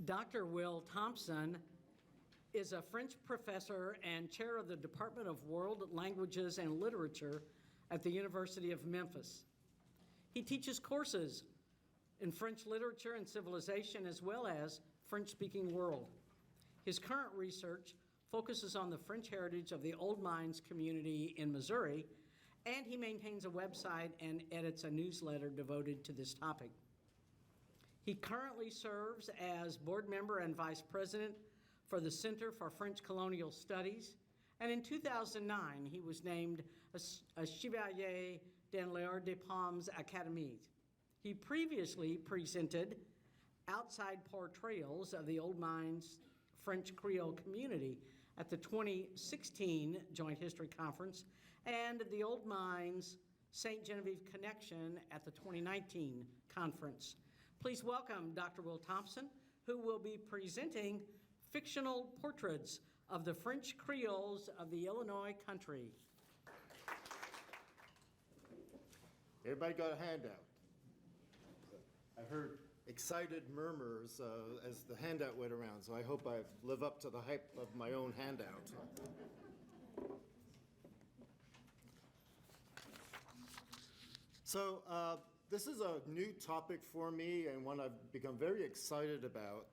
Dr. Will Thompson is a French professor and chair of the Department of World Languages and Literature at the University of Memphis. He teaches courses in French literature and civilization as well as French-speaking world. His current research focuses on the French heritage of the Old Mines community in Missouri, and he maintains a website and edits a newsletter devoted to this topic. He currently serves as board member and vice president for the Center for French Colonial Studies, and in 2009, he was named a Chevalier dans l'Ordre des Palmes Académies. He previously presented outside portrayals of the Old Mines French Creole community at the 2016 Joint History Conference and the Old Mines St. Genevieve Connection at the 2019 conference. Please welcome Dr. Will Thompson, who will be presenting fictional portraits of the French Creoles of the Illinois country. Everybody got a handout? I heard excited murmurs as the handout went around, so I hope I live up to the hype of my own handout. So this is a new topic for me and one I've become very excited about.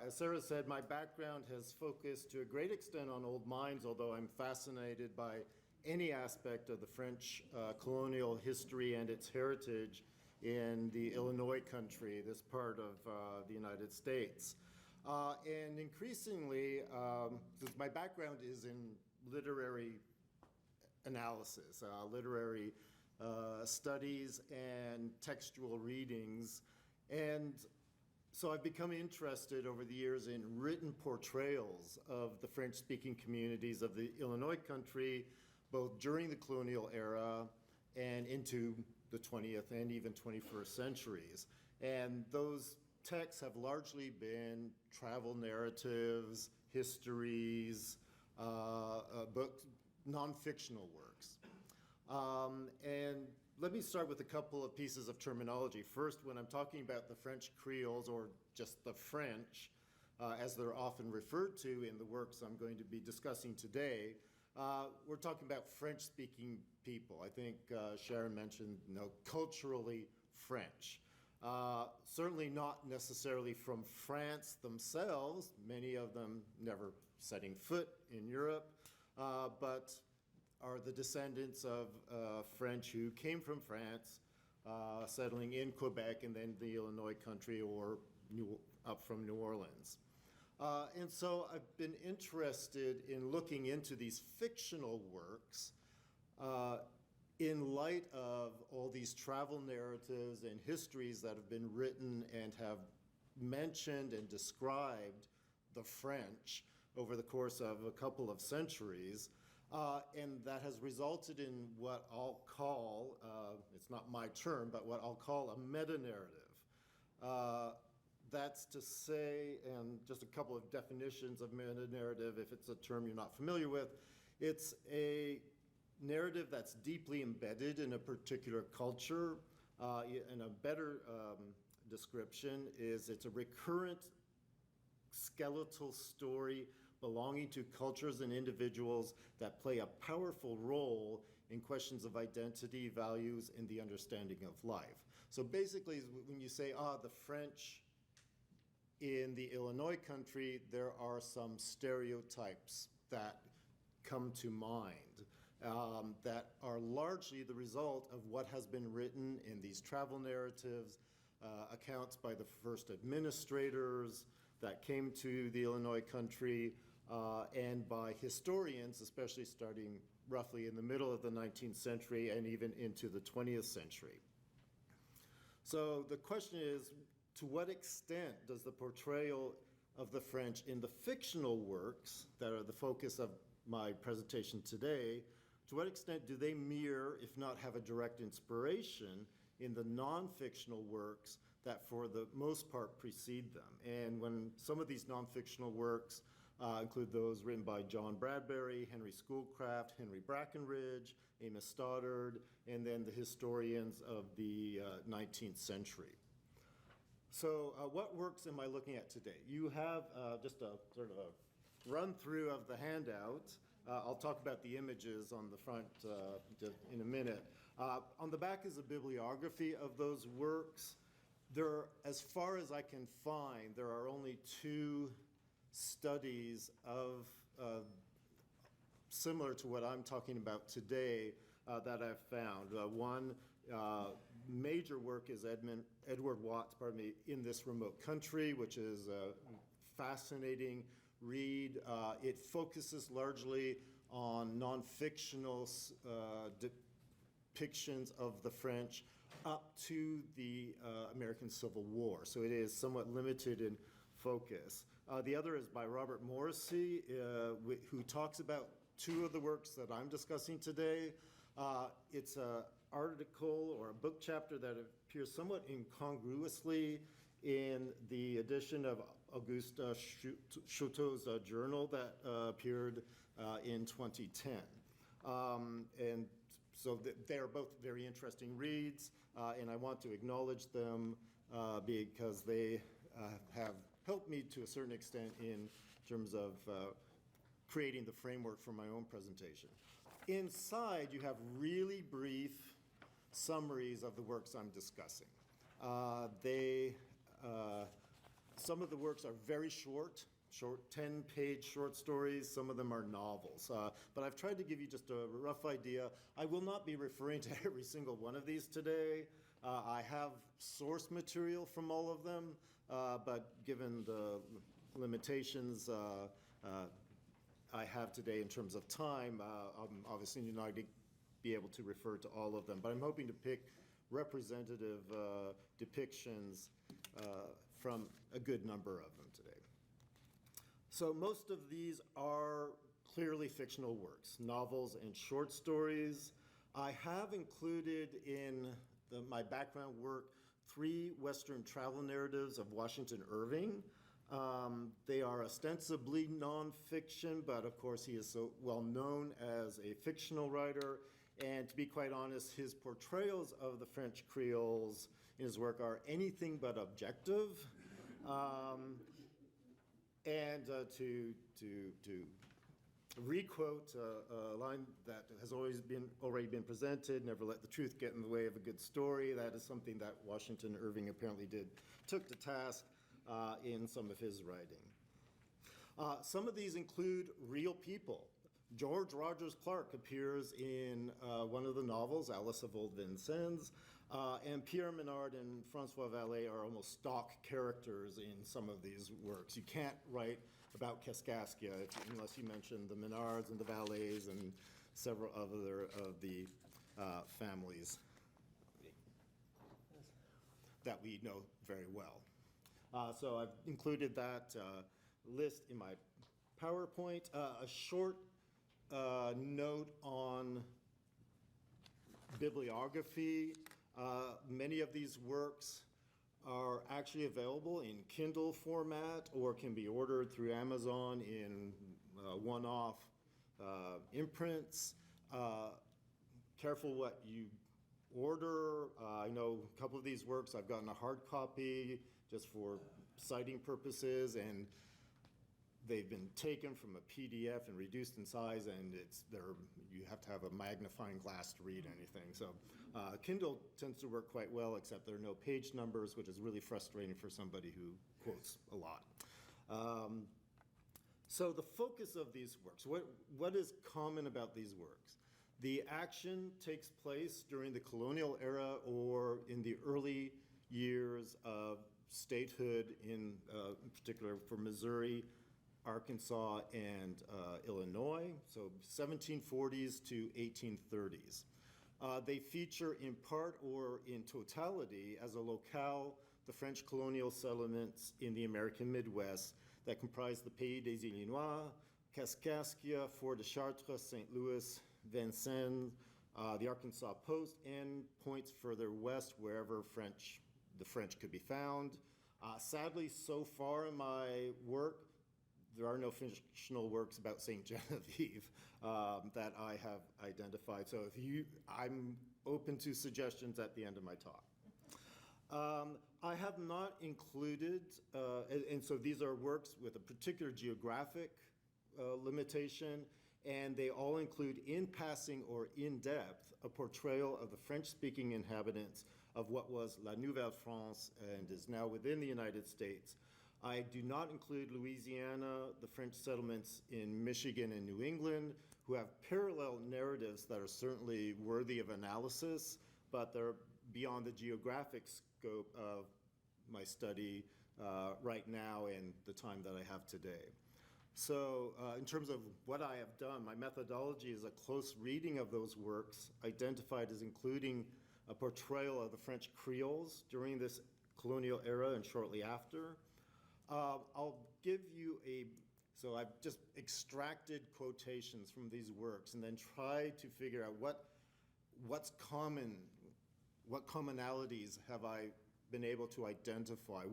As Sarah said, my background has focused to a great extent on old mines, although I'm fascinated by any aspect of the French colonial history and its heritage in the Illinois country, this part of the United States. And increasingly, since my background is in literary analysis, literary studies and textual readings, and so I've become interested over the years in written portrayals of the French-speaking communities of the Illinois country, both during the colonial era and into the 20th and even 21st centuries. And those texts have largely been travel narratives, histories, books, non-fictional works. And let me start with a couple of pieces of terminology. First, when I'm talking about the French Creoles, or just the French, as they're often referred to in the works I'm going to be discussing today, we're talking about French-speaking people. I think Sharon mentioned, culturally French. Certainly not necessarily from France themselves, many of them never setting foot in Europe, but are the descendants of French who came from France, settling in Quebec and then the Illinois country or up from New Orleans. And so I've been interested in looking into these fictional works in light of all these travel narratives and histories that have been written and have mentioned and described the French over the course of a couple of centuries. And that has resulted in what I'll call, it's not my term, but what I'll call a meta-narrative. That's to say, and just a couple of definitions of meta-narrative, if it's a term you're not familiar with, it's a narrative that's deeply embedded in a particular culture. And a better description is it's a recurrent skeletal story belonging to cultures and individuals that play a powerful role in questions of identity, values, and the understanding of life. So basically, when you say, the French in the Illinois country, there are some stereotypes that come to mind that are largely the result of what has been written in these travel narratives, accounts by the first administrators that came to the Illinois country, and by historians, especially starting roughly in the middle of the 19th century and even into the 20th century. So the question is, to what extent does the portrayal of the French in the fictional works that are the focus of my presentation today, to what extent do they mirror, if not have a direct inspiration, in the non-fictional works that for the most part precede them? And when some of these non-fictional works include those written by John Bradbury, Henry Schoolcraft, Henry Brackenridge, Amos Stoddard, and then the historians of the 19th century. So what works am I looking at today? You have just a sort of a run through of the handout. I'll talk about the images on the front in a minute. On the back is a bibliography of those works. There, as far as I can find, there are only 2 studies of similar to what I'm talking about today that I've found. One major work is Edward Watts, In This Remote Country, which is a fascinating read. It focuses largely on non-fictional depictions of the French up to the American Civil War. So it is somewhat limited in focus. The other is by Robert Morrissey, who talks about 2 of the works that I'm discussing today. It's an article or a book chapter that appears somewhat incongruously in the edition of Auguste Chouteau's journal that appeared in 2010. And so they are both very interesting reads, and I want to acknowledge them because they have helped me to a certain extent in terms of creating the framework for my own presentation. Inside, you have really brief summaries of the works I'm discussing. Some of the works are very short 10-page short stories. Some of them are novels. But I've tried to give you just a rough idea. I will not be referring to every single one of these today. I have source material from all of them, but given the limitations I have today in terms of time, I'm obviously not going to be able to refer to all of them, but I'm hoping to pick representative depictions from a good number of them today. So most of these are clearly fictional works, novels and short stories. I have included in my background work 3 Western travel narratives of Washington Irving. They are ostensibly nonfiction, but of course he is so well known as a fictional writer. And to be quite honest, his portrayals of the French Creoles in his work are anything but objective. And to requote a line that has already been presented, never let the truth get in the way of a good story. That is something that Washington Irving apparently took to task in some of his writing. Some of these include real people. George Rogers Clark appears in one of the novels, Alice of Old Vincennes, and Pierre Menard and Francois Vallée are almost stock characters in some of these works. You can't write about Kaskaskia unless you mention the Menards and the Vallées and several other of the families that we know very well. So I've included that list in my PowerPoint. A short note on bibliography. Many of these works are actually available in Kindle format or can be ordered through Amazon in one-off imprints. Careful what you order. I know a couple of these works I've gotten a hard copy just for citing purposes, and they've been taken from a PDF and reduced in size, and you have to have a magnifying glass to read anything. So Kindle tends to work quite well, except there are no page numbers, which is really frustrating for somebody who quotes a lot. So the focus of these works, what is common about these works? The action takes place during the colonial era or in the early years of statehood, in particular for Missouri, Arkansas, and Illinois, so 1740s to 1830s. They feature in part or in totality as a locale the French colonial settlements in the American Midwest that comprise the Pays des Illinois, Kaskaskia, Fort de Chartres, St. Louis, Vincennes, the Arkansas Post, and points further west wherever the French could be found. Sadly, so far in my work, there are no fictional works about St. Genevieve that I have identified. So I'm open to suggestions at the end of my talk. I have not included, and so these are works with a particular geographic limitation, and they all include in passing or in depth a portrayal of the French-speaking inhabitants of what was La Nouvelle France and is now within the United States. I do not include Louisiana, the French settlements in Michigan and New England, who have parallel narratives that are certainly worthy of analysis, but they're beyond the geographic scope of my study right now and the time that I have today. So in terms of what I have done, my methodology is a close reading of those works, identified as including a portrayal of the French Creoles during this colonial era and shortly after. I'll give you so I've just extracted quotations from these works and then tried to figure out what's common, what commonalities have I been able to identify?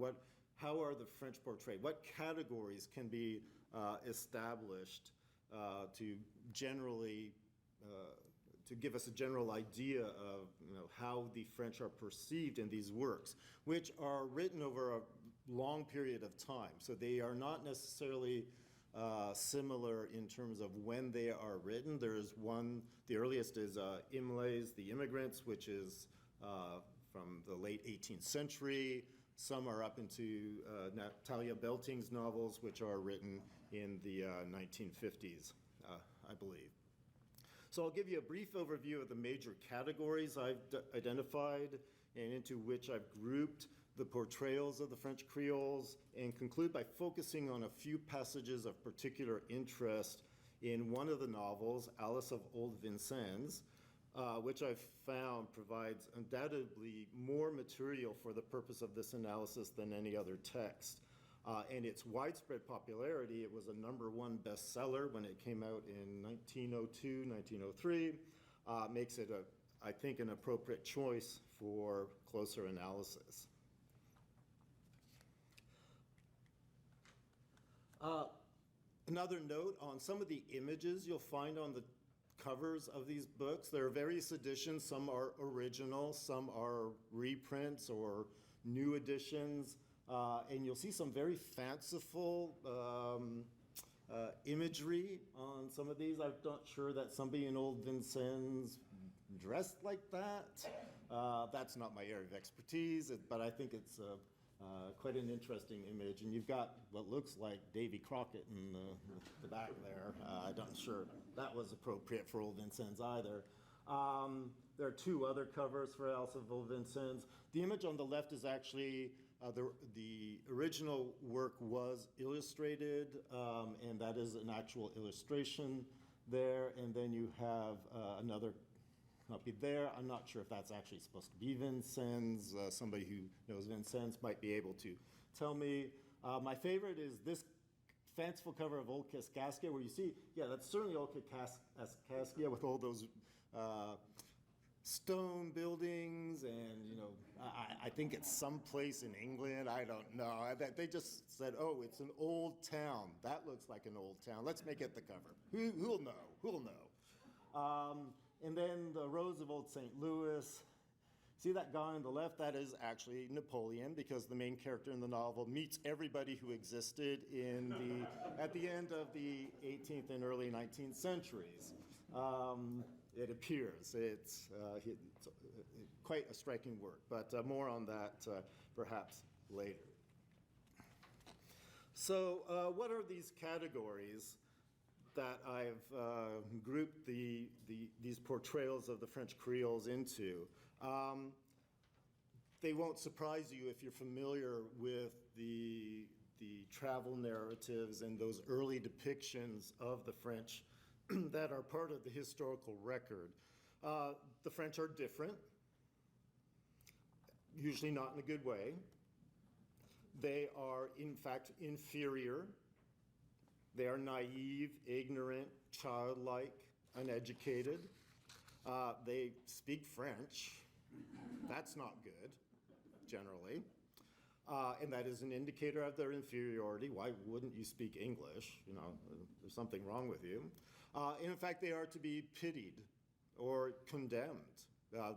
How are the French portrayed? What categories can be established to generally, to give us a general idea of how the French are perceived in these works, which are written over a long period of time. So they are not necessarily similar in terms of when they are written. There's one, the earliest is Imlay's The Immigrants, which is from the late 18th century. Some are up into Natalia Belting's novels, which are written in the 1950s, I believe. So I'll give you a brief overview of the major categories I've identified and into which I've grouped the portrayals of the French Creoles, and conclude by focusing on a few passages of particular interest in one of the novels, Alice of Old Vincennes, which I've found provides undoubtedly more material for the purpose of this analysis than any other text. And its widespread popularity, it was a #1 bestseller when it came out in 1902, 1903, makes it, I think, an appropriate choice for closer analysis. Another note on some of the images you'll find on the covers of these books. There are various editions. Some are original, some are reprints or new editions. And you'll see some very fanciful imagery on some of these. I'm not sure that somebody in Old Vincennes dressed like that. That's not my area of expertise, but I think it's quite an interesting image. And you've got what looks like Davy Crockett in the back there. I'm not sure that was appropriate for Old Vincennes either. There are two other covers for Alice of Old Vincennes. The image on the left is actually, the original work was illustrated, and that is an actual illustration there. And then you have another copy there. I'm not sure if that's actually supposed to be Vincennes. Somebody who knows Vincennes might be able to tell me. My favorite is this fanciful cover of Old Kaskaskia, where you see, yeah, that's certainly Old Kaskaskia with all those stone buildings, and I think it's someplace in England. I don't know. They just said, oh, it's an old town. That looks like an old town. Let's make it the cover. Who'll know? Who'll know? And then the Rose of Old St. Louis. See that guy on the left? That is actually Napoleon, because the main character in the novel meets everybody who existed at the end of the 18th and early 19th centuries. It appears. It's quite a striking work, but more on that perhaps later. So what are these categories that I've grouped these portrayals of the French Creoles into? They won't surprise you if you're familiar with the travel narratives and those early depictions of the French that are part of the historical record. The French are different, usually not in a good way. They are, in fact, inferior. They are naive, ignorant, childlike, uneducated. They speak French. That's not good, generally. And that is an indicator of their inferiority. Why wouldn't you speak English? There's something wrong with you. And in fact, they are to be pitied or condemned.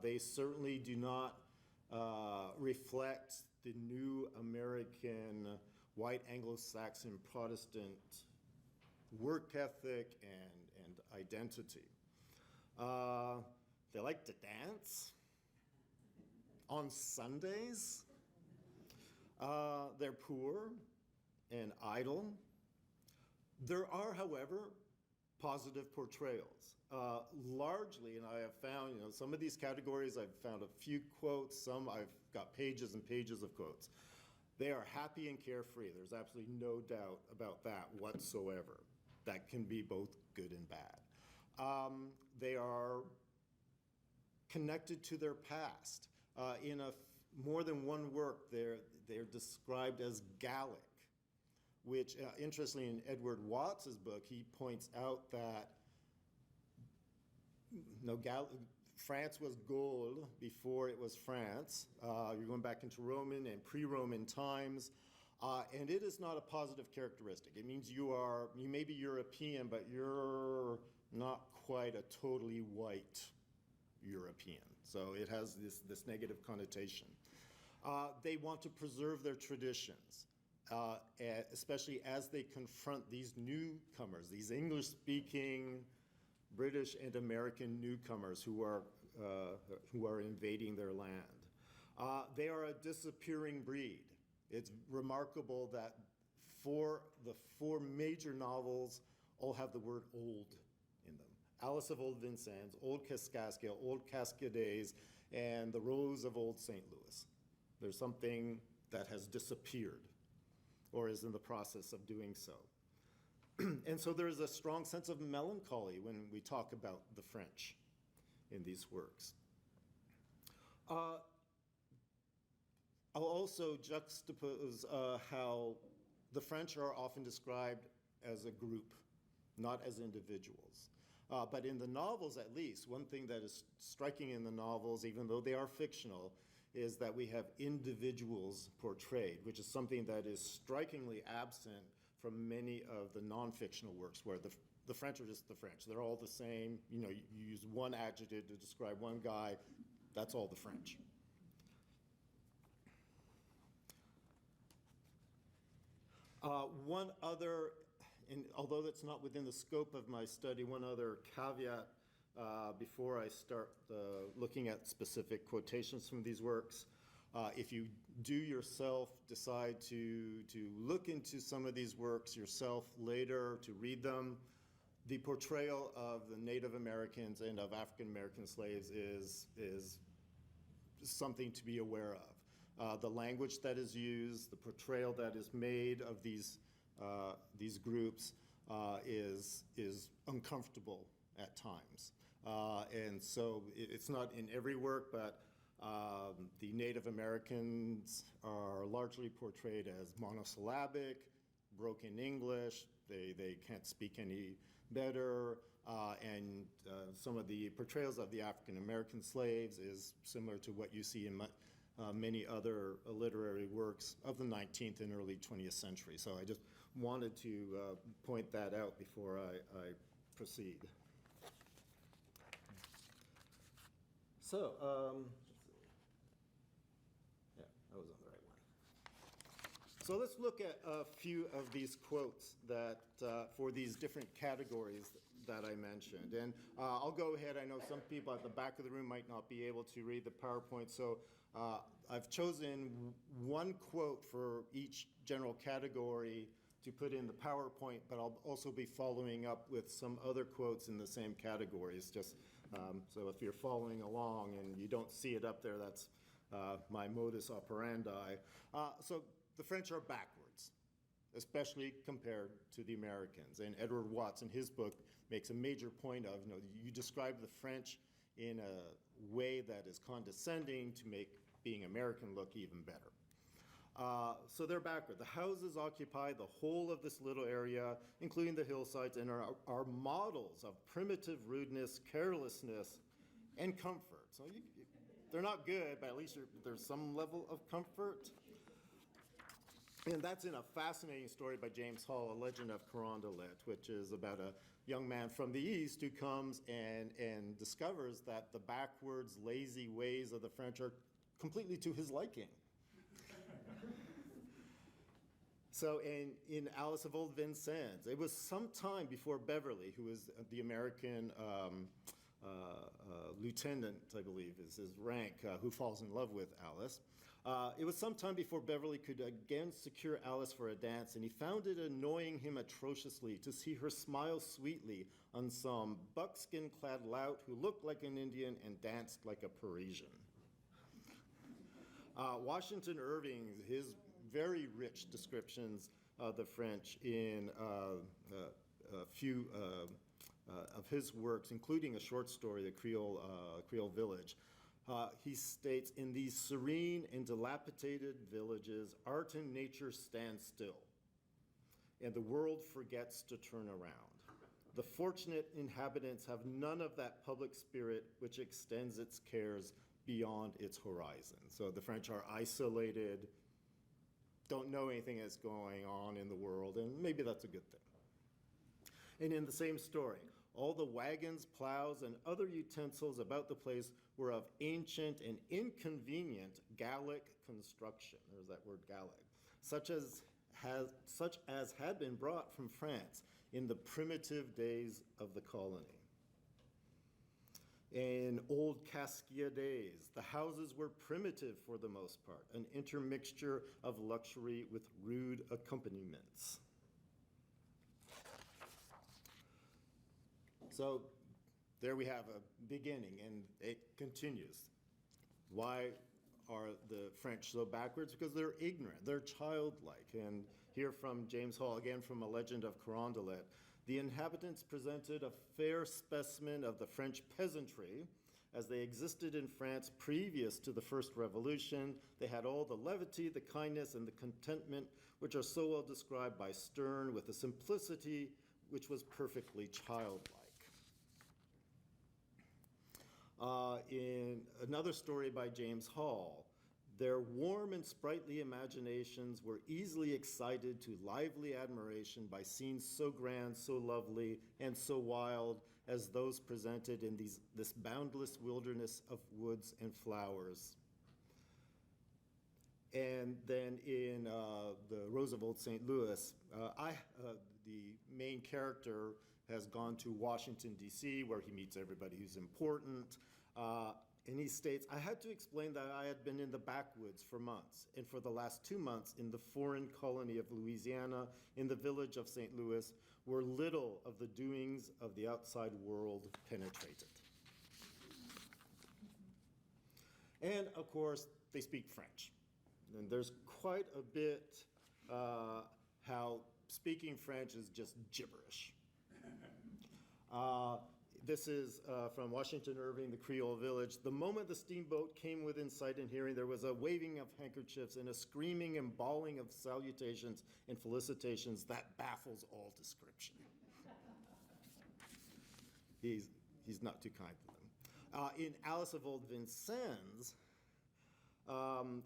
They certainly do not reflect the new American white Anglo-Saxon Protestant work ethic and identity. They like to dance on Sundays. They're poor and idle. There are, however, positive portrayals. Largely, and I have found, some of these categories, I've found a few quotes, some I've got pages and pages of quotes. They are happy and carefree. There's absolutely no doubt about that whatsoever. That can be both good and bad. They are connected to their past. In more than one work, they're described as Gallic, which, interestingly, in Edward Watts's book, he points out that France was Gaul before it was France. You're going back into Roman and pre-Roman times, and it is not a positive characteristic. It means you may be European, but you're not quite a totally white European. So it has this negative connotation. They want to preserve their traditions, especially as they confront these newcomers, these English-speaking British and American newcomers who are invading their land. They are a disappearing breed. It's remarkable that the four major novels all have the word old in them. Alice of Old Vincennes, Old Kaskaskia, Old Cascades, and The Rose of Old St. Louis. There's something that has disappeared or is in the process of doing so. And so there's a strong sense of melancholy when we talk about the French in these works. I'll also juxtapose how the French are often described as a group, not as individuals. But in the novels, at least, one thing that is striking in the novels, even though they are fictional, is that we have individuals portrayed, which is something that is strikingly absent from many of the non-fictional works, where the French are just the French. They're all the same. You use one adjective to describe one guy. That's all the French. One other, and although that's not within the scope of my study, one other caveat before I start looking at specific quotations from these works. If you do yourself decide to look into some of these works yourself later, to read them, the portrayal of the Native Americans and of African American slaves is something to be aware of. The language that is used, the portrayal that is made of these groups is uncomfortable at times. And so it's not in every work, but the Native Americans are largely portrayed as monosyllabic, broken English. They can't speak any better. And some of the portrayals of the African American slaves is similar to what you see in many other literary works of the 19th and early 20th century. So I just wanted to point that out before I proceed. So, yeah, that was on the right one. So let's look at a few of these quotes that for these different categories that I mentioned. And I'll go ahead. I know some people at the back of the room might not be able to read the PowerPoint, so I've chosen one quote for each general category to put in the PowerPoint, but I'll also be following up with some other quotes in the same categories, just so if you're following along and you don't see it up there, that's my modus operandi. So the French are backwards, especially compared to the Americans. And Edward Watts in his book makes a major point of, you describe the French in a way that is condescending to make being American look even better. So they're backward. The houses occupy the whole of this little area, including the hillsides, and are models of primitive rudeness, carelessness, and comfort. So they're not good, but at least there's some level of comfort. And that's in a fascinating story by James Hall, A Legend of Carondelet, which is about a young man from the East who comes and discovers that the backwards, lazy ways of the French are completely to his liking. So in Alice of Old Vincennes, it was some time before Beverly, who is the American lieutenant, I believe is his rank, who falls in love with Alice. It was some time before Beverly could again secure Alice for a dance, and he found it annoying him atrociously to see her smile sweetly on some buckskin-clad lout who looked like an Indian and danced like a Parisian. Washington Irving, his very rich descriptions of the French in a few of his works, including a short story, The Creole Village. He states, in these serene and dilapidated villages, art and nature stand still, and the world forgets to turn around. The fortunate inhabitants have none of that public spirit which extends its cares beyond its horizon. So the French are isolated, don't know anything that's going on in the world, and maybe that's a good thing. And in the same story, all the wagons, plows, and other utensils about the place were of ancient and inconvenient Gallic construction. There's that word Gallic, such as had been brought from France in the primitive days of the colony. In old Kaskaskia days, the houses were primitive for the most part, an intermixture of luxury with rude accompaniments. So there we have a beginning, and it continues. Why are the French so backwards? Because they're ignorant, they're childlike. And here from James Hall, again from A Legend of Carondelet, the inhabitants presented a fair specimen of the French peasantry as they existed in France previous to the First Revolution. They had all the levity, the kindness, and the contentment which are so well described by Sterne, with a simplicity which was perfectly childlike. In another story by James Hall, their warm and sprightly imaginations were easily excited to lively admiration by scenes so grand, so lovely, and so wild as those presented in this boundless wilderness of woods and flowers. And then in the Rose of Old St. Louis, the main character has gone to Washington, D.C., where he meets everybody who's important. And he states, I had to explain that I had been in the backwoods for months, and for the last 2 months in the foreign colony of Louisiana, in the village of St. Louis, where little of the doings of the outside world penetrated. And of course, they speak French. And there's quite a bit how speaking French is just gibberish. This is from Washington Irving, The Creole Village. The moment the steamboat came within sight and hearing, there was a waving of handkerchiefs and a screaming and bawling of salutations and felicitations that baffles all description. He's not too kind to them. In Alice of Old Vincennes,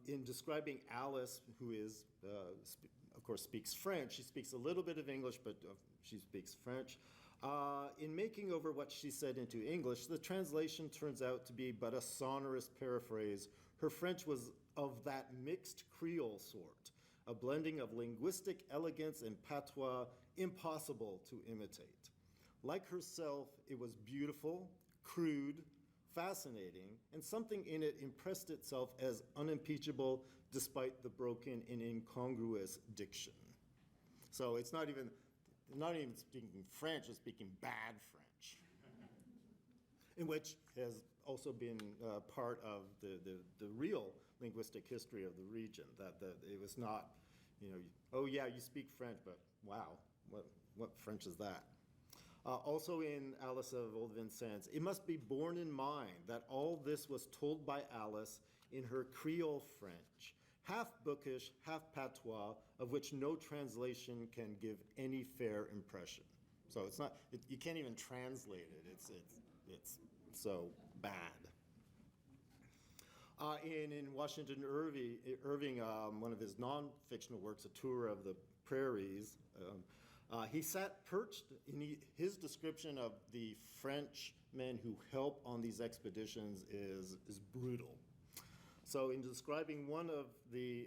in describing Alice, who is, of course, speaks French, she speaks a little bit of English, but she speaks French. In making over what she said into English, the translation turns out to be but a sonorous paraphrase. Her French was of that mixed Creole sort, a blending of linguistic elegance and patois impossible to imitate. Like herself, it was beautiful, crude, fascinating, and something in it impressed itself as unimpeachable despite the broken and incongruous diction. So it's not even speaking French, it's speaking bad French, in which has also been part of the real linguistic history of the region, that it was not, oh yeah, you speak French, but wow, what French is that? Also in Alice of Old Vincennes, it must be borne in mind that all this was told by Alice in her Creole French, half bookish, half patois, of which no translation can give any fair impression. So it's not, you can't even translate it. It's so bad. In Washington Irving, one of his non-fictional works, A Tour of the Prairies, he sat perched in his description of the Frenchmen who help on these expeditions is brutal. So in describing one of the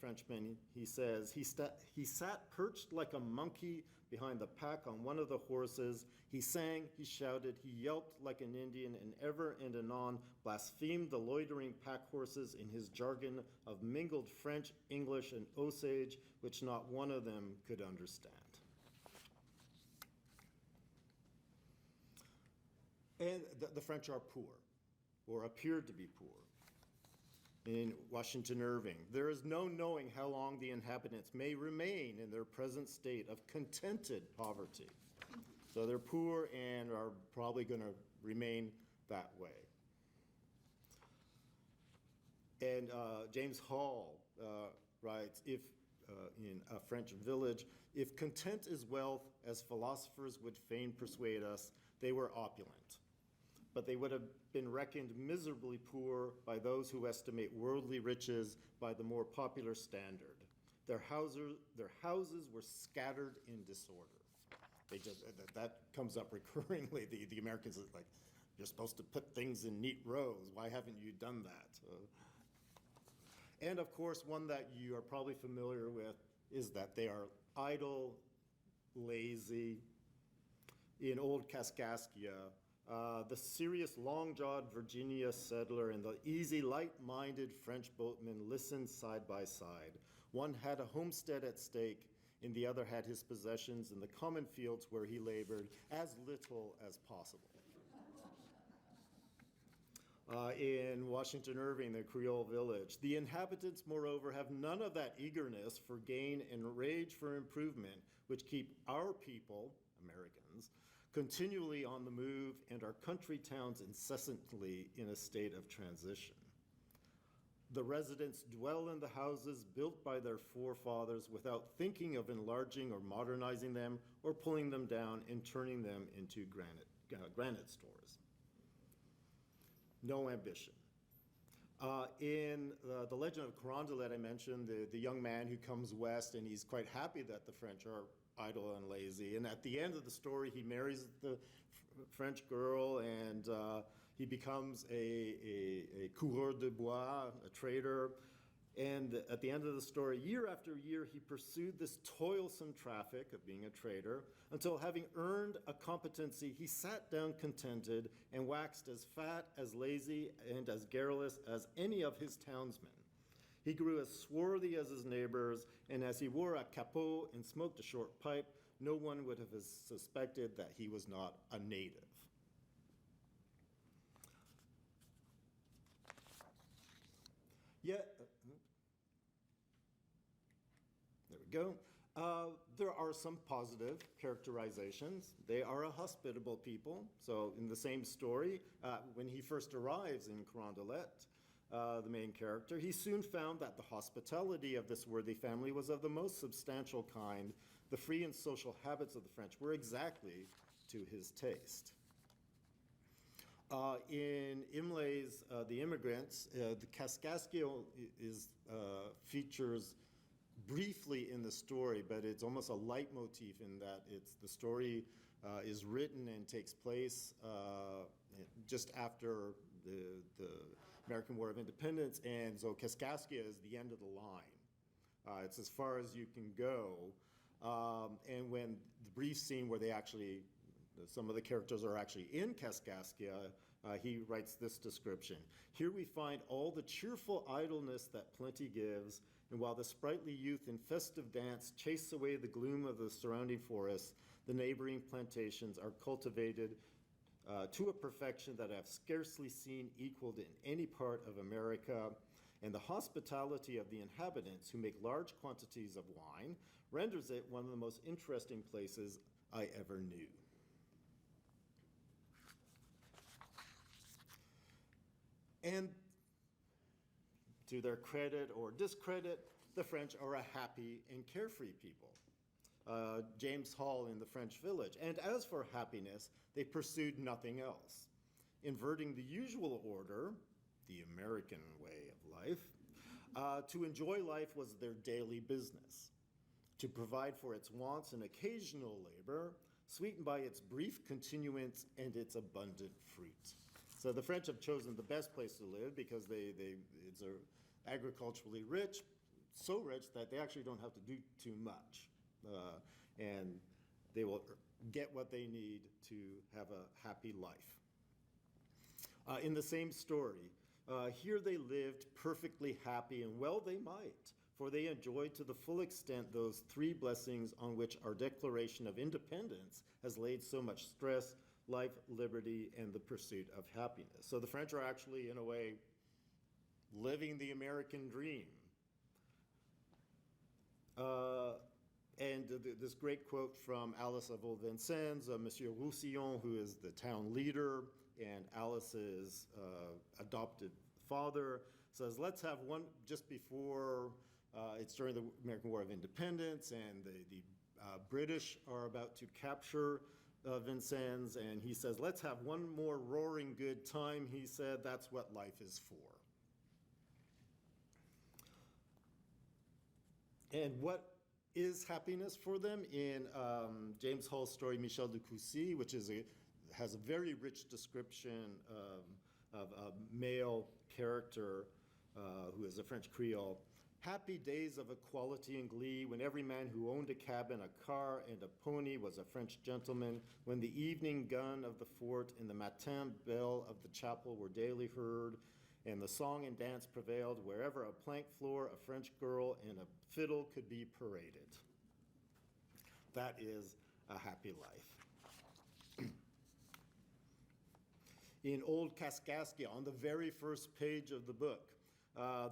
Frenchmen, he says, he sat perched like a monkey behind the pack on one of the horses. He sang, he shouted, he yelped like an Indian, and ever and anon blasphemed the loitering pack horses in his jargon of mingled French, English, and Osage, which not one of them could understand. And the French are poor, or appeared to be poor. In Washington, Irving, there is no knowing how long the inhabitants may remain in their present state of contented poverty. So they're poor and are probably going to remain that way. And James Hall writes, if in A French Village, if content is wealth, as philosophers would fain persuade us, they were opulent. But they would have been reckoned miserably poor by those who estimate worldly riches by the more popular standard. Their houses were scattered in disorder. That comes up recurringly. The Americans are like, you're supposed to put things in neat rows. Why haven't you done that? And of course, one that you are probably familiar with is that they are idle, lazy. In old Kaskaskia, the serious, long-jawed Virginia settler and the easy, light-minded French boatman listened side by side. One had a homestead at stake, and the other had his possessions in the common fields where he labored as little as possible. In Washington, Irving, the Creole village, the inhabitants, moreover, have none of that eagerness for gain and rage for improvement which keep our people, Americans, continually on the move, and our country towns incessantly in a state of transition. The residents dwell in the houses built by their forefathers without thinking of enlarging or modernizing them or pulling them down and turning them into granite stores. No ambition. In the legend of Carondelet, I mentioned the young man who comes west, and he's quite happy that the French are idle and lazy. And at the end of the story, he marries the French girl, and he becomes a coureur de bois, a trader. And at the end of the story, year after year, he pursued this toilsome traffic of being a trader until, having earned a competency, he sat down contented and waxed as fat, as lazy, and as garrulous as any of his townsmen. He grew as swarthy as his neighbors, and as he wore a capot and smoked a short pipe, no one would have suspected that he was not a native. Yet, there we go. There are some positive characterizations. They are a hospitable people. So in the same story, when he first arrives in Carondelet, the main character, he soon found that the hospitality of this worthy family was of the most substantial kind. The free and social habits of the French were exactly to his taste. In Imlay's The Immigrants, the Kaskaskia features briefly in the story, but it's almost a leitmotif in that the story is written and takes place just after the American War of Independence, and so Kaskaskia is the end of the line. It's as far as you can go, and when the brief scene where some of the characters are actually in Kaskaskia, he writes this description. Here we find all the cheerful idleness that plenty gives, and while the sprightly youth in festive dance chase away the gloom of the surrounding forests, the neighboring plantations are cultivated to a perfection that I have scarcely seen equaled in any part of America, and the hospitality of the inhabitants, who make large quantities of wine, renders it one of the most interesting places I ever knew. And to their credit or discredit, the French are a happy and carefree people. James Hall in The French Village. And as for happiness, they pursued nothing else. Inverting the usual order, the American way of life, to enjoy life was their daily business. To provide for its wants and occasional labor, sweetened by its brief continuance and its abundant fruit. So the French have chosen the best place to live because it's agriculturally rich, so rich that they actually don't have to do too much. And they will get what they need to have a happy life. In the same story, here they lived perfectly happy, and well they might, for they enjoyed to the full extent those three blessings on which our Declaration of Independence has laid so much stress: life, liberty, and the pursuit of happiness. So the French are actually, in a way, living the American dream. This great quote from Alice of Vincennes, Monsieur Roussillon, who is the town leader and Alice's adopted father, says, let's have one just before, it's during the American War of Independence, and the British are about to capture Vincennes, and he says, let's have one more roaring good time. He said, that's what life is for. And what is happiness for them? In James Hall's story, Michel de Coucy, which has a very rich description of a male character who is a French Creole. Happy days of equality and glee, when every man who owned a cabin, a car, and a pony was a French gentleman, when the evening gun of the fort and the matin bell of the chapel were daily heard, and the song and dance prevailed wherever a plank floor, a French girl, and a fiddle could be paraded. That is a happy life. In Old Kaskaskia, on the very first page of the book,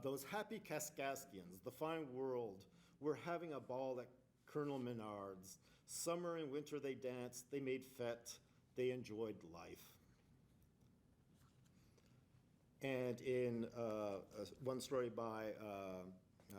those happy Kaskaskians, the fine world, were having a ball at Colonel Menard's. Summer and winter they danced, they made fete, they enjoyed life. And in one story by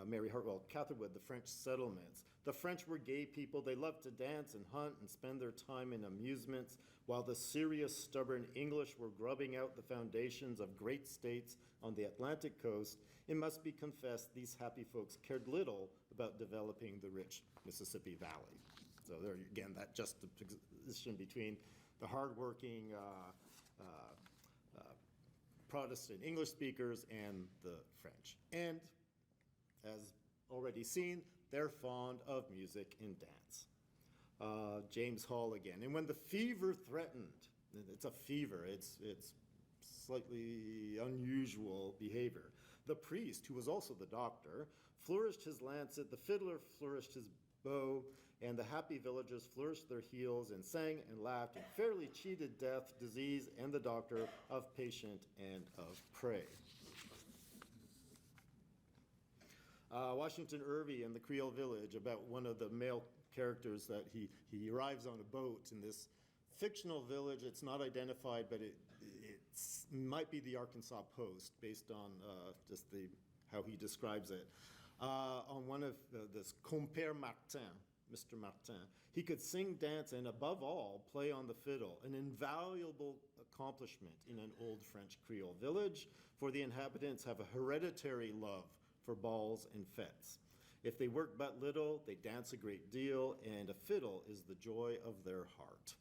Mary Hartwell Catherwood, The French Settlements, the French were gay people. They loved to dance and hunt and spend their time in amusements, while the serious, stubborn English were grubbing out the foundations of great states on the Atlantic coast. It must be confessed, these happy folks cared little about developing the rich Mississippi Valley. So there, again, that juxtaposition between the hardworking Protestant English speakers and the French. And as already seen, they're fond of music and dance. James Hall again. And when the fever threatened, it's a fever, it's slightly unusual behavior. The priest, who was also the doctor, flourished his lancet, the fiddler flourished his bow, and the happy villagers flourished their heels and sang and laughed and fairly cheated death, disease, and the doctor of patient and of prey. Washington Irving in the Creole village, about one of the male characters that he arrives on a boat in this fictional village. It's not identified, but it might be the Arkansas Post based on just how he describes it. On one of this Compère Martin, Mr. Martin, he could sing, dance, and above all, play on the fiddle, an invaluable accomplishment in an old French Creole village, for the inhabitants have a hereditary love for balls and fetes. If they work but little, they dance a great deal, and a fiddle is the joy of their heart.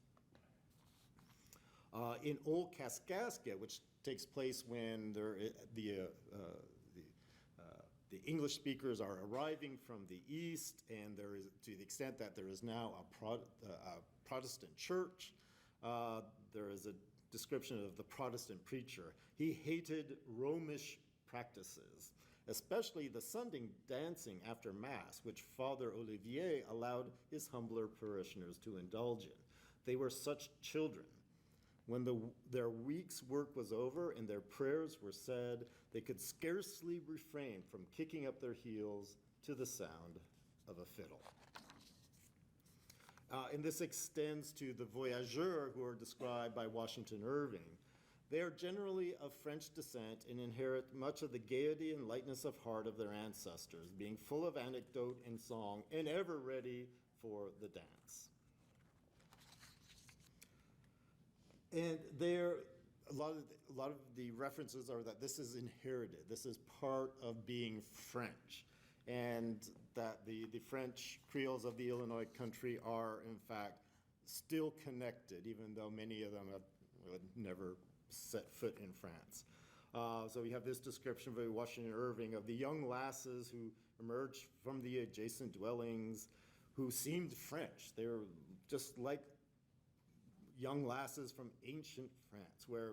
In Old Kaskaskia, which takes place when the English speakers are arriving from the east, and there is, to the extent that there is now a Protestant church, there is a description of the Protestant preacher. He hated Romish practices, especially the Sunday dancing after Mass, which Father Olivier allowed his humbler parishioners to indulge in. They were such children. When their week's work was over and their prayers were said, they could scarcely refrain from kicking up their heels to the sound of a fiddle. And this extends to the voyageurs who are described by Washington Irving. They are generally of French descent and inherit much of the gaiety and lightness of heart of their ancestors, being full of anecdote and song and ever ready for the dance. And a lot of the references are that this is inherited. This is part of being French, and that the French Creoles of the Illinois country are, in fact, still connected, even though many of them have never set foot in France. So we have this description by Washington Irving of the young lasses who emerged from the adjacent dwellings who seemed French. They were just like young lasses from ancient France, where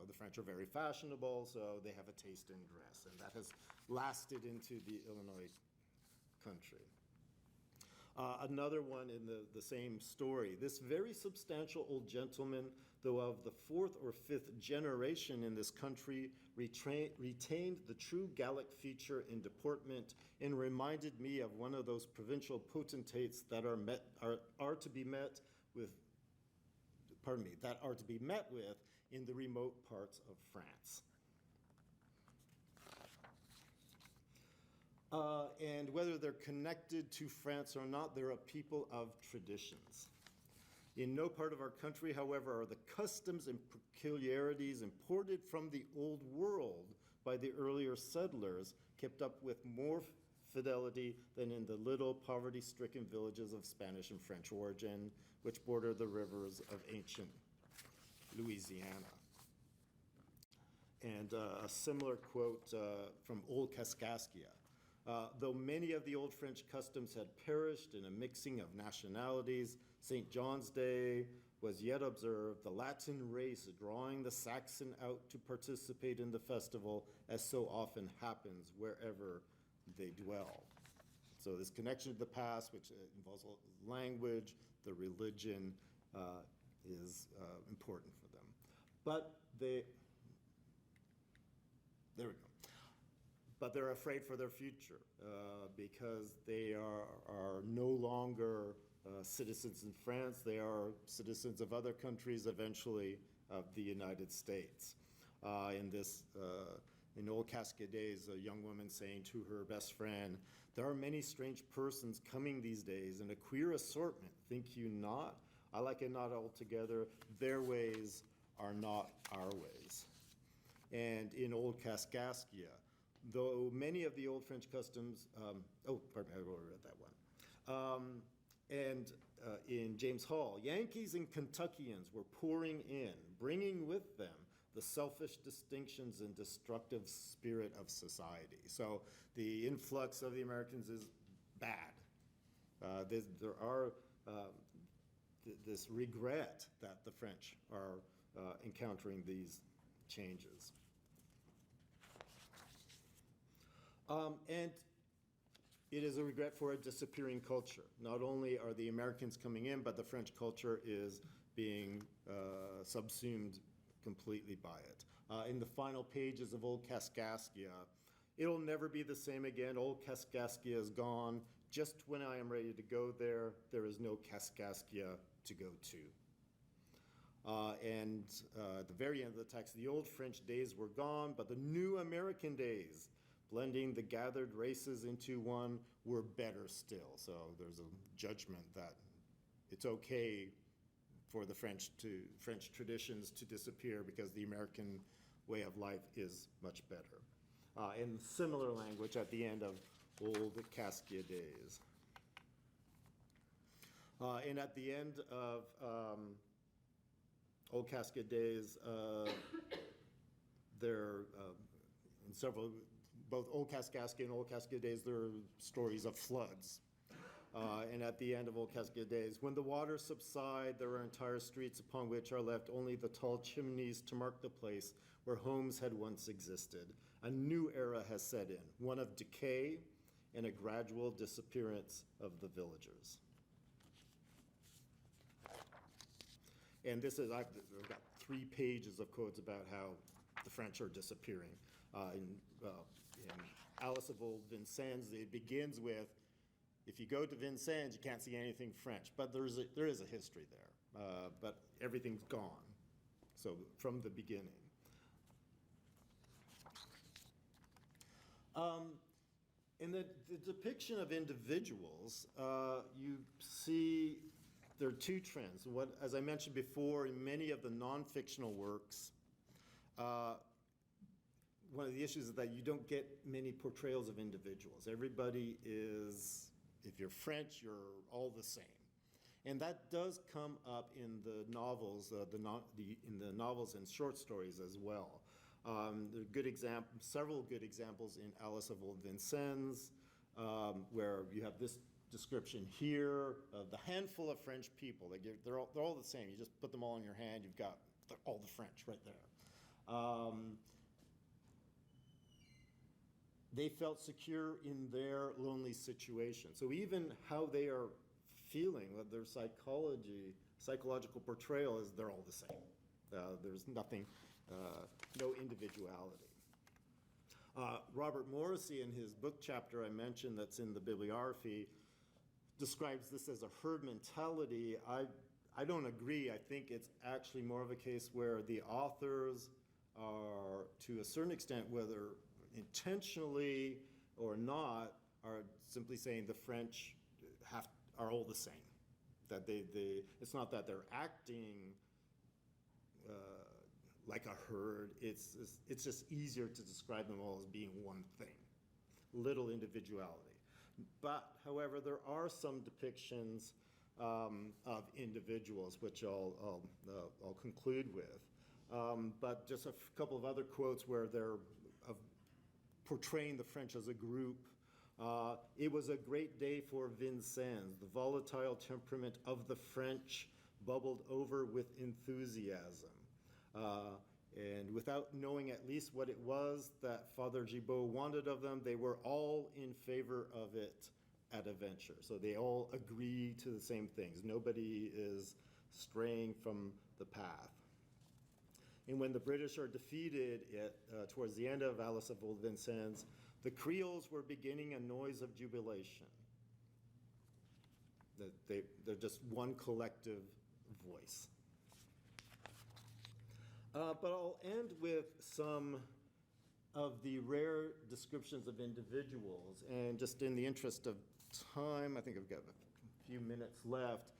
the French are very fashionable, so they have a taste in dress, and that has lasted into the Illinois country. Another one in the same story. This very substantial old gentleman, though of the fourth or fifth generation in this country, retained the true Gallic feature in deportment and reminded me of one of those provincial potentates that are to be met with in the remote parts of France. And whether they're connected to France or not, they're a people of traditions. In no part of our country, however, are the customs and peculiarities imported from the old world by the earlier settlers kept up with more fidelity than in the little poverty-stricken villages of Spanish and French origin, which border the rivers of ancient Louisiana. And a similar quote from Old Kaskaskia. Though many of the old French customs had perished in a mixing of nationalities, St. John's Day was yet observed, the Latin race drawing the Saxon out to participate in the festival, as so often happens wherever they dwell. So this connection to the past, which involves language, the religion, is important for them. But there we go. But they're afraid for their future because they are no longer citizens in France. They are citizens of other countries, eventually of the United States. In Old Kaskaskia days, a young woman saying to her best friend, "There are many strange persons coming these days, and a queer assortment, think you not? I like it not altogether. Their ways are not our ways." And in Old Kaskaskia, though many of the old French customs, I already read that one. In James Hall, Yankees and Kentuckians were pouring in, bringing with them the selfish distinctions and destructive spirit of society. So the influx of the Americans is bad. There are this regret that the French are encountering these changes. And it is a regret for a disappearing culture. Not only are the Americans coming in, but the French culture is being subsumed completely by it. In the final pages of Old Kaskaskia, it'll never be the same again. Old Kaskaskia is gone. Just when I am ready to go there, there is no Kaskaskia to go to. At the very end of the text, the old French days were gone, but the new American days, blending the gathered races into one, were better still. So there's a judgment that it's okay for the French traditions to disappear because the American way of life is much better. In similar language at the end of Old Kaskaskia days. And at the end of Old Kaskaskia days, in both Old Kaskaskia and Old Kaskaskia days, there are stories of floods. And at the end of Old Kaskaskia days, when the waters subside, there are entire streets upon which are left only the tall chimneys to mark the place where homes had once existed. A new era has set in, one of decay and a gradual disappearance of the villagers. And this is, I've got 3 pages of quotes about how the French are disappearing. In Alice of Old Vincennes, it begins with, if you go to Vincennes, you can't see anything French, but there is a history there, but everything's gone, so from the beginning. In the depiction of individuals, you see there are 2 trends. As I mentioned before, in many of the non-fictional works, one of the issues is that you don't get many portrayals of individuals. Everybody is, if you're French, you're all the same. And that does come up in the novels, in the novels and short stories as well. There are several good examples in Alice of Old Vincennes, where you have this description here of the handful of French people. They're all the same. You just put them all in your hand, you've got all the French right there. They felt secure in their lonely situation. So even how they are feeling, their psychological portrayal is they're all the same. There's nothing, no individuality. Robert Morrissey, in his book chapter I mentioned that's in the bibliography, describes this as a herd mentality. I don't agree. I think it's actually more of a case where the authors are, to a certain extent, whether intentionally or not, are simply saying the French are all the same. That it's not that they're acting like a herd. It's just easier to describe them all as being one thing. Little individuality. But, however, there are some depictions of individuals, which I'll conclude with. But just a couple of other quotes where they're portraying the French as a group. It was a great day for Vincennes. The volatile temperament of the French bubbled over with enthusiasm. And without knowing at least what it was that Father Gibault wanted of them, they were all in favor of it at a venture. So they all agree to the same things. Nobody is straying from the path. And when the British are defeated towards the end of Alice of Old Vincennes, the Creoles were beginning a noise of jubilation. They're just one collective voice. But I'll end with some of the rare descriptions of individuals. And just in the interest of time, I think I've got a few minutes left.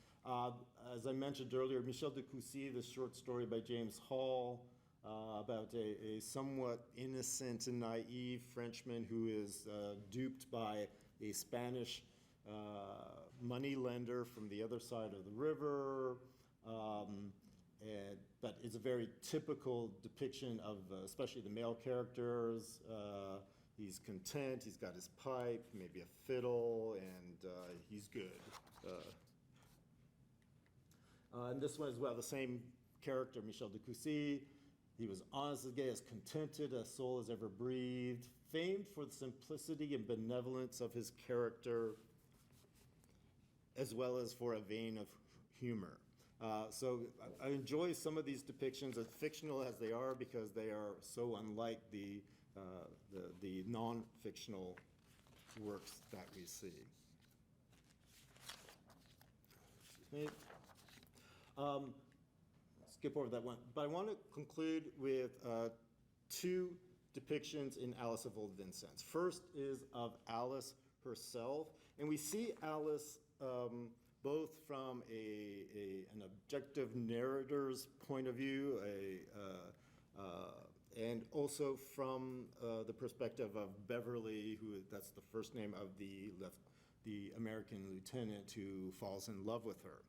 As I mentioned earlier, Michel de Coucy, the short story by James Hall, about a somewhat innocent and naive Frenchman who is duped by a Spanish moneylender from the other side of the river. But it's a very typical depiction of especially the male characters. He's content, he's got his pipe, maybe a fiddle, and he's good. And this one as well, the same character, Michel de Coucy. He was honest as gay, as contented a soul as ever breathed, famed for the simplicity and benevolence of his character, as well as for a vein of humor. So I enjoy some of these depictions, as fictional as they are, because they are so unlike the non-fictional works that we see. Skip over that one. But I want to conclude with two depictions in Alice of Old Vincennes. First is of Alice herself, and we see Alice both from an objective narrator's point of view, and also from the perspective of Beverly, that's the first name of the American lieutenant who falls in love with her.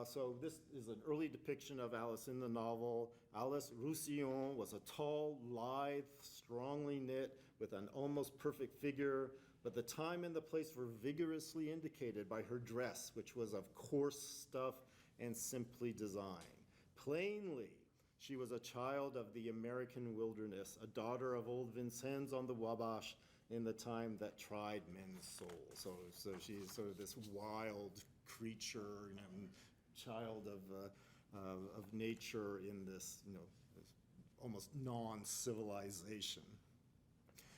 So this is an early depiction of Alice in the novel. Alice Roussillon was a tall, lithe, strongly knit, with an almost perfect figure, but the time and the place were vigorously indicated by her dress, which was of coarse stuff and simply designed. Plainly, she was a child of the American wilderness, a daughter of old Vincennes on the Wabash in the time that tried men's souls. So she's sort of this wild creature, child of nature in this, this almost non-civilization.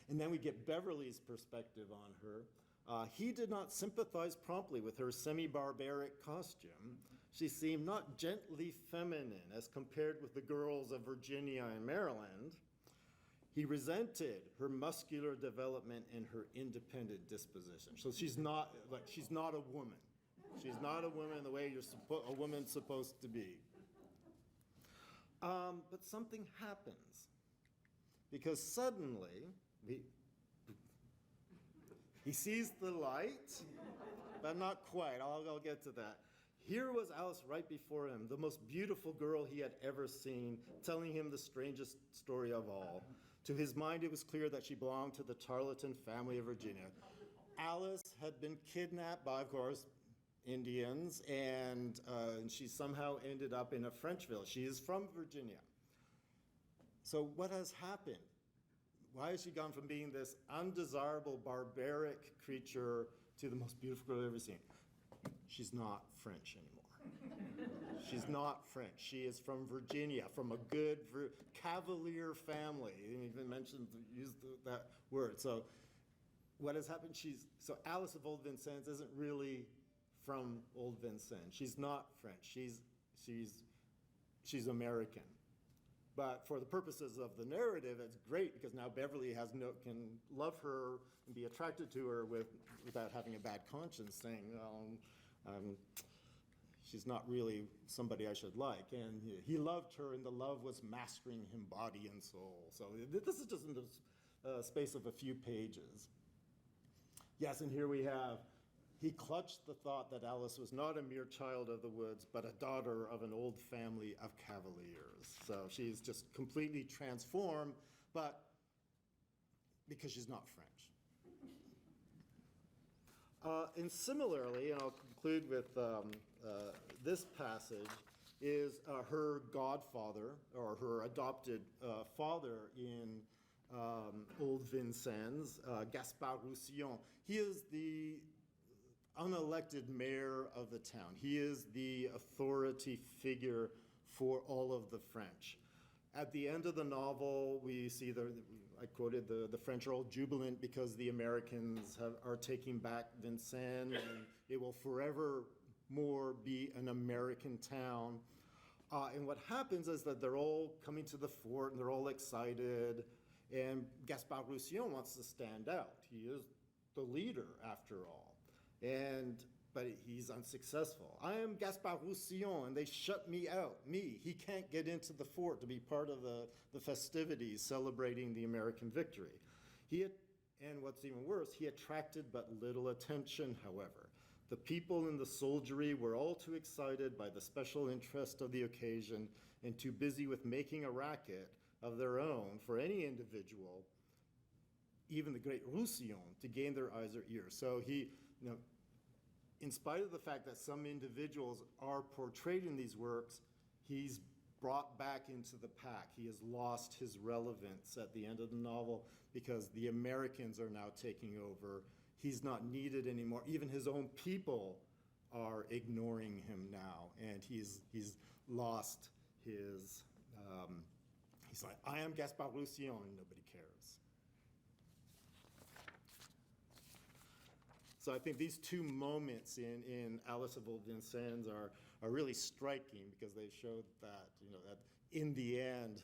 And then we get Beverly's perspective on her. He did not sympathize promptly with her semi-barbaric costume. She seemed not gently feminine as compared with the girls of Virginia and Maryland. He resented her muscular development and her independent disposition. So she's not a woman. She's not a woman the way a woman's supposed to be. But something happens, because suddenly he sees the light, but not quite. I'll get to that. Here was Alice right before him, the most beautiful girl he had ever seen, telling him the strangest story of all. To his mind, it was clear that she belonged to the Tarleton family of Virginia. Alice had been kidnapped by, of course, Indians, and she somehow ended up in a French village. She is from Virginia. So what has happened? Why has she gone from being this undesirable, barbaric creature to the most beautiful girl I've ever seen? She's not French anymore. She's not French. She is from Virginia, from a good Cavalier family. You even mentioned, used that word. So what has happened? So Alice of Old Vincennes isn't really from Old Vincennes. She's not French. She's American. But for the purposes of the narrative, it's great because now Beverly can love her and be attracted to her without having a bad conscience, saying, she's not really somebody I should like. And he loved her, and the love was mastering him body and soul. So this is just in the space of a few pages. Yes, and here we have, he clutched the thought that Alice was not a mere child of the woods, but a daughter of an old family of Cavaliers. So she's just completely transformed, but because she's not French. And similarly, and I'll conclude with this passage, is her godfather, or her adopted father in Old Vincennes, Gaspard Roussillon. He is the unelected mayor of the town. He is the authority figure for all of the French. At the end of the novel, we see I quoted the French are all jubilant because the Americans are taking back Vincennes, and it will forevermore be an American town. And what happens is that they're all coming to the fort, and they're all excited, and Gaspard Roussillon wants to stand out. He is the leader, after all. But he's unsuccessful. I am Gaspard Roussillon, and they shut me out. He can't get into the fort to be part of the festivities celebrating the American victory. And what's even worse, he attracted but little attention, however. The people in the soldiery were all too excited by the special interest of the occasion and too busy with making a racket of their own for any individual, even the great Roussillon, to gain their eyes or ears. So in spite of the fact that some individuals are portrayed in these works, he's brought back into the pack. He has lost his relevance at the end of the novel because the Americans are now taking over. He's not needed anymore. Even his own people are ignoring him now, and he's lost his, he's like, I am Gaspard Roussillon, and nobody cares. So I think these two moments in Alice of Old Vincennes are really striking because they showed that, that in the end,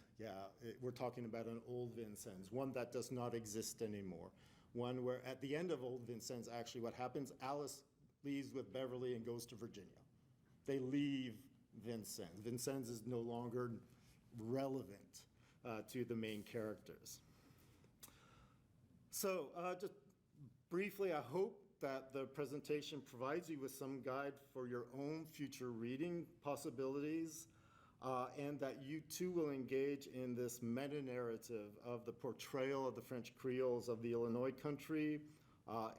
we're talking about an old Vincennes, one that does not exist anymore. One where at the end of Old Vincennes, actually what happens, Alice leaves with Beverly and goes to Virginia. They leave Vincennes. Vincennes is no longer relevant to the main characters. So just briefly, I hope that the presentation provides you with some guide for your own future reading possibilities, and that you too will engage in this meta-narrative of the portrayal of the French Creoles of the Illinois country,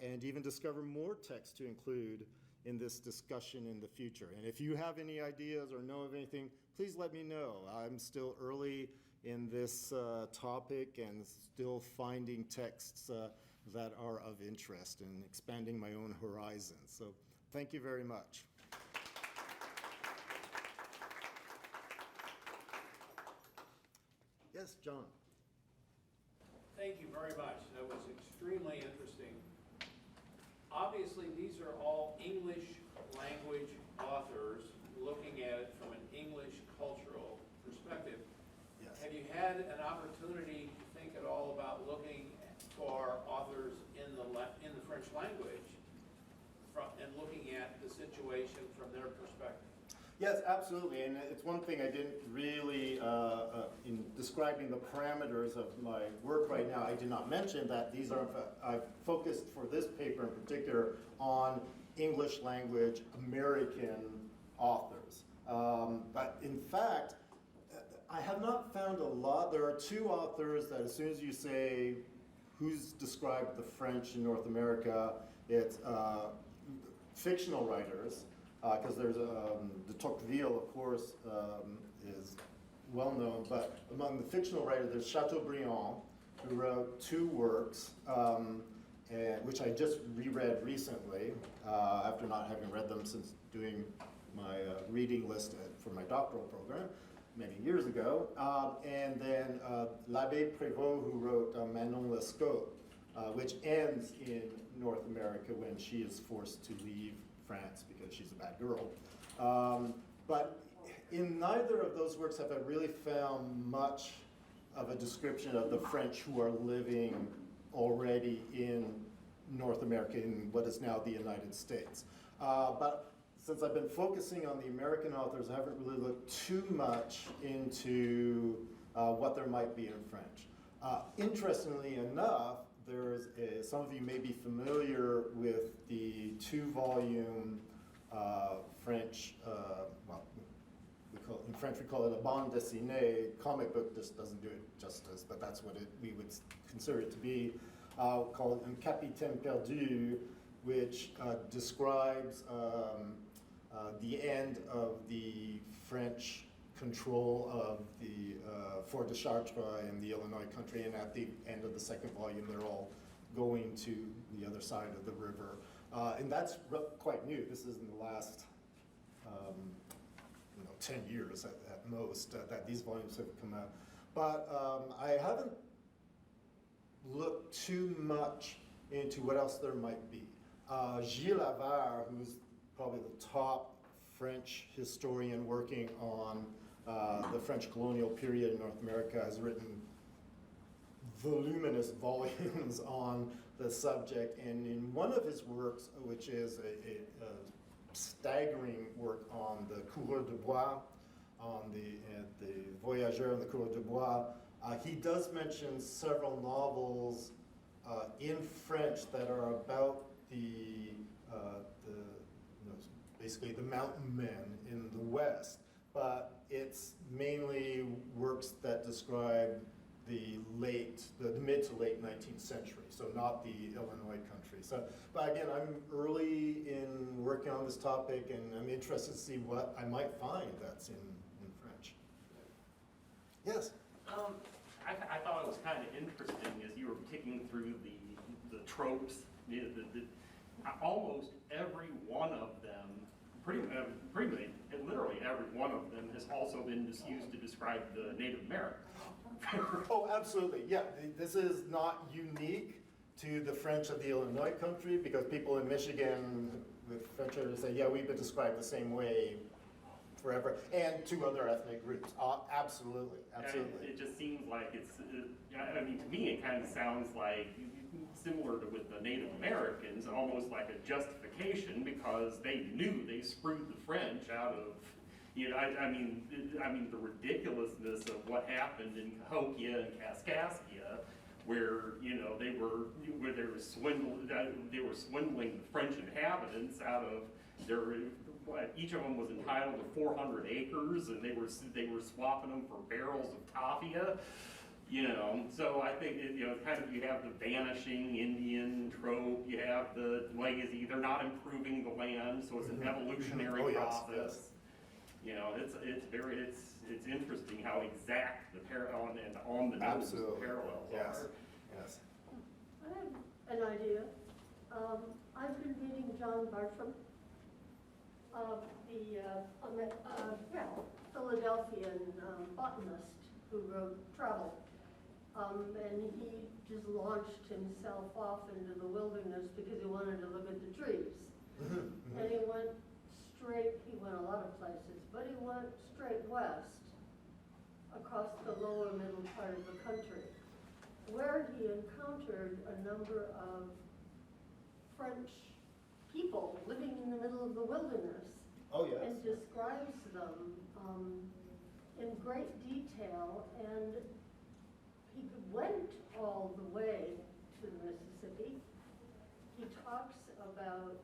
and even discover more text to include in this discussion in the future. And if you have any ideas or know of anything, please let me know. I'm still early in this topic and still finding texts that are of interest and expanding my own horizons. So thank you very much. Yes, John. Thank you very much. That was extremely interesting. Obviously, these are all English language authors looking at it from an English cultural perspective. Yes. Have you had an opportunity to think at all about looking for authors in the French language and looking at the situation from their perspective? Yes, absolutely, and it's one thing I didn't really, in describing the parameters of my work right now, I did not mention that these are, I've focused for this paper in particular on English language American authors. But in fact, I have not found a lot. There are two authors that as soon as you say who's described the French in North America, it's fictional writers, because there's de Tocqueville, of course, is well known, but among the fictional writers, there's Chateaubriand, who wrote two works, which I just reread recently, after not having read them since doing my reading list for my doctoral program many years ago. And then l'Abbé Prévost, who wrote Manon Lescaut, which ends in North America when she is forced to leave France because she's a bad girl. But in neither of those works have I really found much of a description of the French who are living already in North America, in what is now the United States. But since I've been focusing on the American authors, I haven't really looked too much into what there might be in French. Interestingly enough, some of you may be familiar with the two-volume French, in French we call it a bande dessinée. Comic book just doesn't do it justice, but that's what we would consider it to be, called Un Capitaine Perdu, which describes the end of the French control of the Fort de Chartres in the Illinois country, and at the end of the second volume, they're all going to the other side of the river. And that's quite new. This is in the last 10 years at most that these volumes have come out. But I haven't looked too much into what else there might be. Gilles Havard, who's probably the top French historian working on the French colonial period in North America, has written voluminous volumes on the subject, and in one of his works, which is a staggering work on the coureurs de bois, on the voyageurs and the coureurs de bois, he does mention several novels in French that are about basically the mountain men in the West, but it's mainly works that describe the mid to late 19th century, so not the Illinois country. So, but again, I'm early in working on this topic, and I'm interested to see what I might find that's in French. Yes? I thought it was kind of interesting as you were ticking through the tropes. Almost every one of them, literally every one of them, has also been used to describe the Native Americans. Oh, absolutely. Yeah, this is not unique to the French of the Illinois country, because people in Michigan with French say, yeah, we've been described the same way forever, and to other ethnic groups. Absolutely, absolutely. And it just seems like to me it kind of sounds like similar to with the Native Americans, almost like a justification because they knew they screwed the French out of, the ridiculousness of what happened in Cahokia and Kaskaskia, where they were swindling the French inhabitants out of each of them was entitled to 400 acres, and they were swapping them for barrels of tafia. So I think kind of you have the vanishing Indian trope. You have the legacy. They're not improving the land, so it's an evolutionary process. Yes. It's interesting how exact the parallel and on the nose the parallels are. Yes. I have an idea. I've been reading John Bartram, Philadelphian botanist who wrote Travel. And he just launched himself off into the wilderness because he wanted to look at the trees. And he went a lot of places, but he went straight west across the lower middle part of the country, where he encountered a number of French people living in the middle of the wilderness. Oh, yes. And describes them in great detail, and he went all the way to the Mississippi. He talks about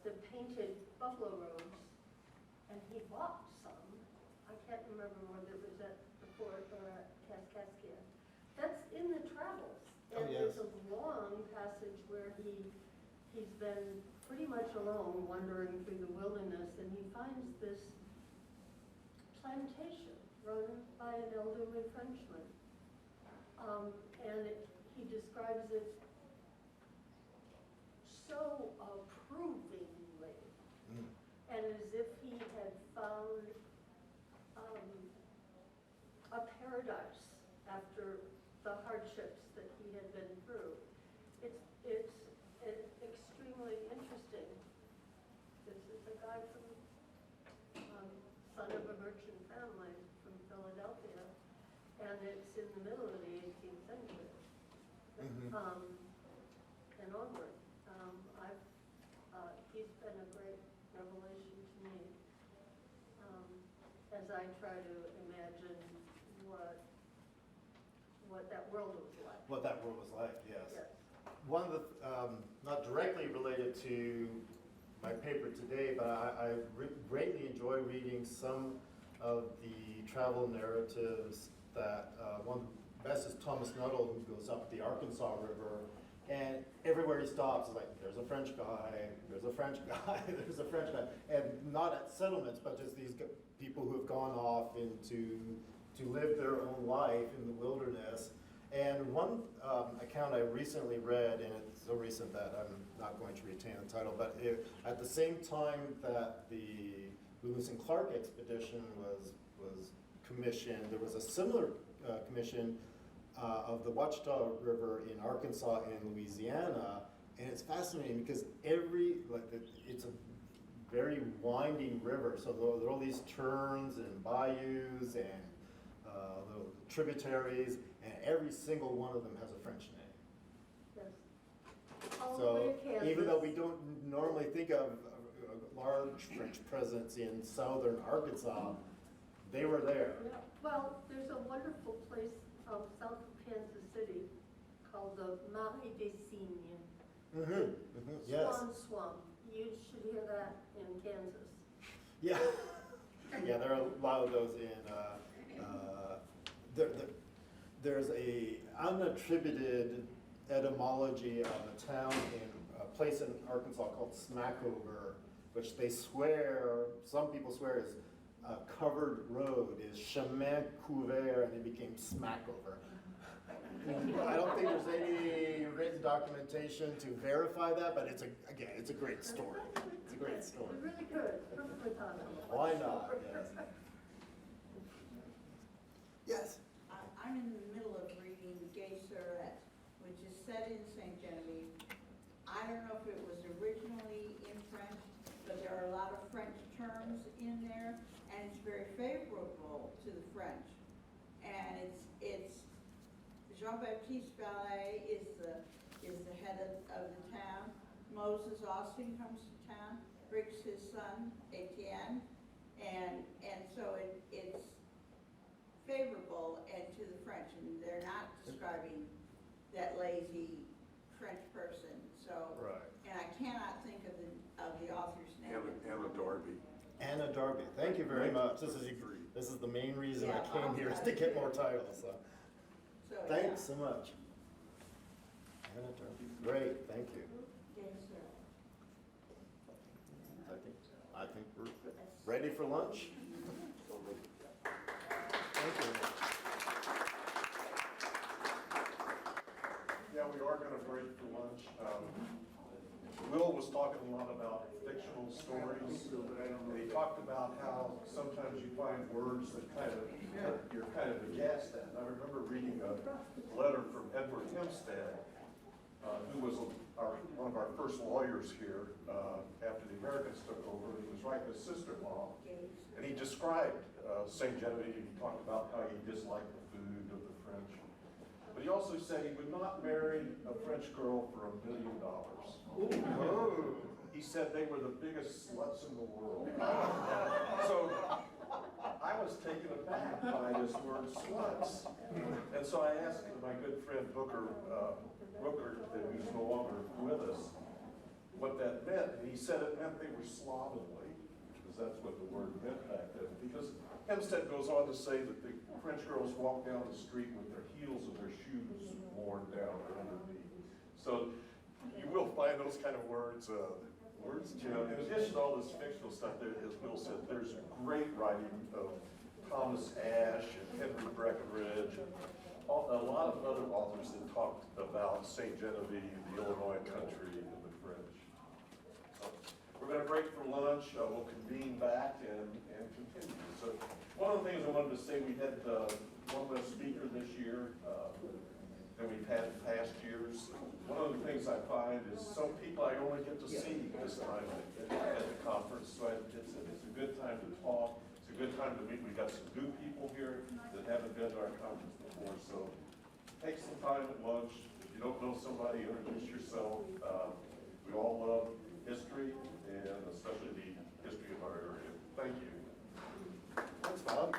the painted buffalo robes, and he bought some. I can't remember whether it was at the fort or at Kaskaskia. That's in the Travels. Oh, And yes. there's a long passage where he's been pretty much alone wandering through the wilderness, and he finds this plantation run by an elderly Frenchman. He describes it so approvingly, and as if he had found a paradise after the hardships that he had been through. It's extremely interesting. This is a guy from, son of a merchant family from Philadelphia, and it's in the middle of the 18th century. And onward. He's been a great revelation to me as I try to imagine what that world was like. What that world was like, yes. Yes. One of the, not directly related to my paper today, but I greatly enjoy reading some of the travel narratives that one of the best is Thomas Nuttall, who goes up the Arkansas River, and everywhere he stops is like, there's a French guy, there's a French guy, there's a French guy, and not at settlements, but just these people who have gone off to live their own life in the wilderness. And one account I recently read, and it's so recent that I'm not going to retain the title, but at the same time that the Lewis and Clark expedition was commissioned, there was a similar commission of the Ouachita River in Arkansas and Louisiana, and it's fascinating because it's a very winding river, so there are all these turns and bayous and little tributaries, and every single one of them has a French name. Yes. All the So way to Kansas. even though we don't normally think of a large French presence in southern Arkansas, they were there. Yeah. Well, there's a wonderful place south of Kansas City called the Marais des Cygnes. Yes. Swan Swamp. You should hear that in Kansas. Yeah. Yeah, there are a lot of those in, there's a unattributed etymology of a town in a place in Arkansas called Smackover, which they swear, some people swear is a covered road, is chemin couvert, and it became Smackover. I don't think there's any written documentation to verify that, but it's a great story. It's a great story. It's really good. Perfectly possible. Why not? Yes. Yes. I'm in the middle of reading Gay Surette, which is set in St. Genevieve. I don't know if it was originally in French, but there are a lot of French terms in there, and it's very favorable to the French. And it's Jean-Baptiste Ballet is the head of the town. Moses Austin comes to town, brings his son Etienne, and so it's favorable and to the French, and they're not describing that lazy French person. So, Right. and I cannot think of the author's name. Anna Darby. Anna Darby, thank you very much. This is the main reason I came here, is to get more titles, so. So, Thanks so much. Anna Darby, great, thank you. Yes, sir. I think we're ready for lunch. Thank you. Yeah, we are going to break for lunch. Will was talking a lot about fictional stories, and he talked about how sometimes you find words that you're kind of aghast at. And I remember reading a letter from Edward Hempstead, who was one of our first lawyers here after the Americans took over. He was writing his sister-in-law, and he described St. Genevieve. He talked about how he disliked the food of the French. But he also said he would not marry a French girl for $1 million. Oh. He said they were the biggest sluts in the world. So I was taken aback by this word sluts. And so I asked my good friend Booker, that he's no longer with us, what that meant. And he said it meant they were slovenly, because that's what the word meant back then. Because Hempstead goes on to say that the French girls walk down the street with their heels of their shoes worn down underneath. So you will find those kind of words, you know, in addition to all this fictional stuff, there, as Will said, there's great writing of Thomas Ashe and Henry Breckinridge, and a lot of other authors that talked about St. Genevieve, the Illinois country, and the French. So we're going to break for lunch. We'll convene back and continue. So one of the things I wanted to say, we had one less speaker this year than we've had in past years. One of the things I find is some people I only get to see this time at the conference, so it's a good time to talk. It's a good time to meet. We've got some new people here that haven't been to our conference before, so take some time at lunch. If you don't know somebody, introduce yourself. We all love history, and especially the history of our area. Thank you. Thanks, Bob.